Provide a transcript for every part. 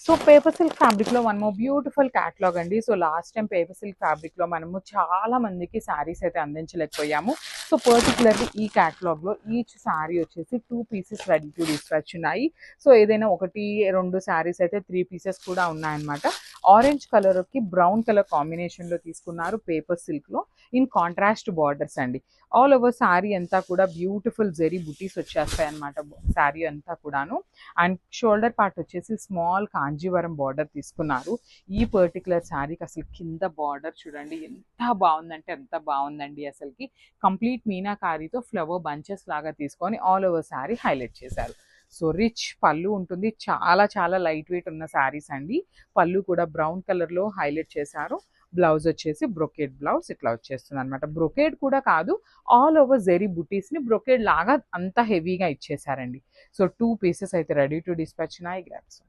So paper silk fabric లో one more beautiful catalogue అండి. So last time paper silk fabric లో మనము చాలా మందికి శారీస్ అయితే అందించలేకపోయాము. సో పర్టికులర్లీ ఈ క్యాటలాగ్ లో ఈచ్ శారీ వచ్చేసి 2 పీసెస్ రెడీ టు డిస్పాచ్ ఉన్నాయి. సో ఏదైనా 1-2 శారీస్ అయితే 3 పీసెస్ కూడా ఉన్నాయన్నమాట. ఆరెంజ్ కలర్ కి బ్రౌన్ కలర్ కాంబినేషన్ లో తీసుకున్నారు పేపర్ సిల్క్ లో, ఇన్ కాంట్రాస్ట్ బార్డర్స్ అండి. ఆల్ ఓవర్ శారీ అంతా కూడా బ్యూటిఫుల్ జెరీ బుటీస్ వచ్చేస్తాయి అనమాట. శారీ అంతా కూడాను. అండ్ షోల్డర్ పార్ట్ వచ్చేసి స్మాల్ కాంజీవరం బార్డర్ తీసుకున్నారు. ఈ పర్టికులర్ శారీకి అసలు కింద బార్డర్ చూడండి ఎంత బాగుందంటే ఎంత బాగుందండి. అసలుకి కంప్లీట్ మీనాకారీతో ఫ్లవర్ బంచెస్ లాగా తీసుకొని ఆల్ ఓవర్ శారీ హైలైట్ చేశారు. సో రిచ్ పళ్ళు ఉంటుంది. చాలా చాలా లైట్ వెయిట్ ఉన్న శారీస్ అండి. పళ్ళు కూడా బ్రౌన్ కలర్ లో హైలైట్ చేశారు. బ్లౌజ్ వచ్చేసి బ్రొకేడ్ బ్లౌజ్ ఇట్లా వచ్చేస్తుంది అనమాట. బ్రొకేడ్ కూడా కాదు, ఆల్ ఓవర్ జెరీ బుటీస్ ని బ్రొకేడ్ లాగా అంత హెవీగా ఇచ్చేసారండి. సో 2 పీసెస్ అయితే రెడీ టు డిస్పాచ్ ఉన్నాయి. Grasp.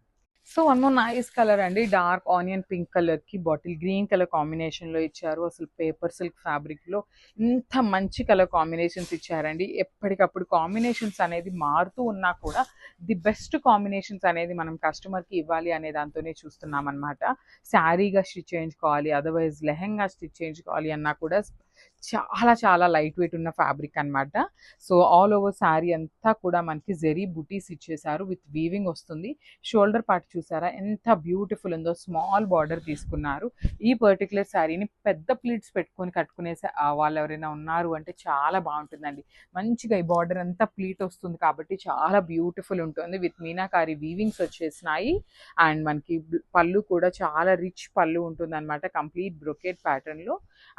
So one more nice colour అండి. డార్క్ ఆనియన్ పింక్ కలర్ కి బాటిల్ గ్రీన్ కలర్ కాంబినేషన్ లో ఇచ్చారు. అసలు పేపర్ సిల్క్ ఫ్యాబ్రిక్ లో ఇంత మంచి కలర్ కాంబినేషన్స్ ఇచ్చారండి. ఎప్పటికప్పుడు కాంబినేషన్స్ అనేది మారుతూ ఉన్నా కూడా ది బెస్ట్ కాంబినేషన్స్ అనేది మనం కస్టమర్ కి ఇవ్వాలి అనే దాంతోనే చూస్తున్నాం అనమాట. శారీగా స్టిచ్ చేయించుకోవాలి, అదర్వైజ్ లెహెంగా స్టిచ్ చేయించుకోవాలి అన్నా కూడా చాలా చాలా లైట్ వెయిట్ ఉన్న ఫ్యాబ్రిక్ అనమాట. సో ఆల్ ఓవర్ శారీ అంతా కూడా మనకి జెరీ బుటీస్ ఇచ్చేసారు, విత్ వీవింగ్ వస్తుంది. షోల్డర్ పార్ట్ చూసారా ఎంత బ్యూటిఫుల్ ఉందో. స్మాల్ బార్డర్ తీసుకున్నారు. ఈ పర్టికులర్ శారీని పెద్ద ప్లీట్స్ పెట్టుకొని కట్టుకునే వాళ్ళు ఎవరైనా ఉన్నారు అంటే చాలా బాగుంటుందండి. మంచిగా ఈ బార్డర్ అంతా ప్లీట్ వస్తుంది కాబట్టి చాలా బ్యూటిఫుల్ ఉంటుంది. విత్ మీనాకారి వీవింగ్స్ వచ్చేసినాయి. అండ్ మనకి పళ్ళు కూడా చాలా రిచ్ పళ్ళు ఉంటుంది అనమాట, కంప్లీట్ బ్రొకేడ్ ప్యాటర్న్ లో.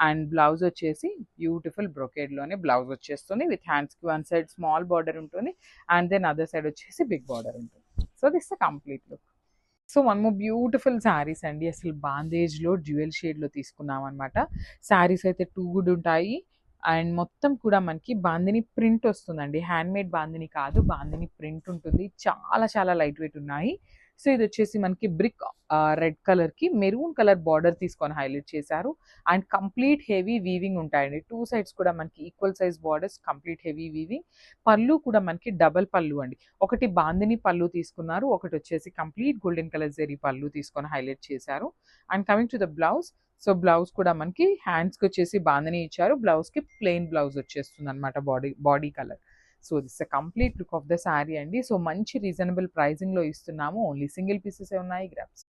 అండ్ బ్లౌజ్ వచ్చేసి బ్యూటిఫుల్ బ్రొకేడ్ లోనే బ్లౌజ్ వచ్చేస్తుంది. విత్ హ్యాండ్స్ కి వన్ సైడ్ స్మాల్ బార్డర్ ఉంటుంది అండ్ దెన్ అదర్ సైడ్ వచ్చేసి బిగ్ బార్డర్ ఉంటుంది. So this complete look. So one more beautiful saris అండి. అసలు బాందేజ్ లో డ్యూయల్ షేడ్ లో తీసుకున్నాం అనమాట. శారీస్ అయితే 2 గుడ్ ఉంటాయి. అండ్ మొత్తం కూడా మనకి బాందిని ప్రింట్ వస్తుందండి. హ్యాండ్ మేడ్ బాందిని కాదు, బాందిని ప్రింట్ ఉంటుంది. చాలా చాలా లైట్ వెయిట్ ఉన్నాయి. సో ఇది వచ్చేసి మనకి బ్రిక్ రెడ్ కలర్ కి మెరూన్ కలర్ బార్డర్ తీసుకొని హైలైట్ చేశారు. అండ్ కంప్లీట్ హెవీ వీవింగ్ ఉంటాయండి. 2 సైడ్స్ కూడా మనకి equal size borders, complete heavy weaving. పళ్ళు కూడా మనకి డబల్ పళ్ళు అండి. ఒకటి బాందిని పళ్ళు తీసుకున్నారు, ఒకటి వచ్చేసి కంప్లీట్ గోల్డెన్ కలర్ జెరీ పళ్ళు తీసుకొని హైలైట్ చేశారు. And coming to the blouse. So blouse కూడా మనకి హ్యాండ్స్కి వచ్చేసి బాందిని ఇచ్చారు, బ్లౌజ్కి ప్లెయిన్ బ్లౌజ్ వచ్చేస్తుంది అనమాట, body colour. So this complete look of the sari అండి. సో మంచి రీజనబుల్ ప్రైజింగ్ లో ఇస్తున్నాము. ఓన్లీ సింగిల్ పీసెస్ ఉన్నాయి. గ్రాప్స్.